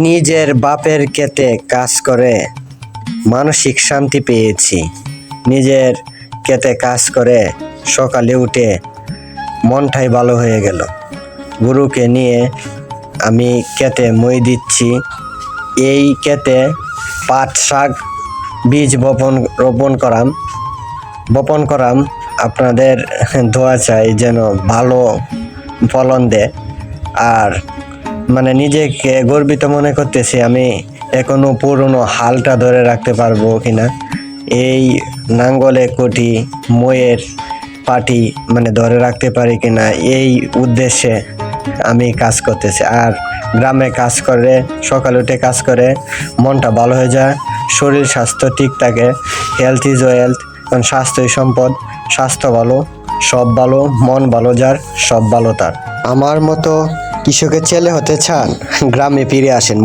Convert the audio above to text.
নিজের বাপের ক্ষেতে কাজ করে মানসিক শান্তি পেয়েছি। নিজের ক্ষেতে কাজ করে সকালে উঠে মনটাই ভালো হয়ে গেল। গরুকে নিয়ে আমি ক্ষেতে মই দিচ্ছি। এই ক্ষেতে পাট শাক বীজ বপন করাম। আপনাদের দোয়া চাই যেন ভালো ফলন দেয়। আর নিজেকে গর্বিত মনে করতেছি আমি এখনো পুরনো হালটা ধরে রাখতে পারবো কিনা, এই নাঙ্গলে কটি মইয়ের পাটি ধরে রাখতে পারি কিনা, এই উদ্দেশ্যে আমি কাজ করতেছি। আর গ্রামে কাজ করে, সকালে উঠে কাজ করে মনটা ভালো হয়ে যায়, শরীর স্বাস্থ্য ঠিক থাকে। হেলথ ইজ ওয়েলথ, কারণ স্বাস্থ্যই সম্পদ। স্বাস্থ্য ভালো, সব ভালো। মন ভালো যার, সব ভালো তার। আমার মতো কৃষকের ছেলে হতে চান, গ্রামে ফিরে আসেন।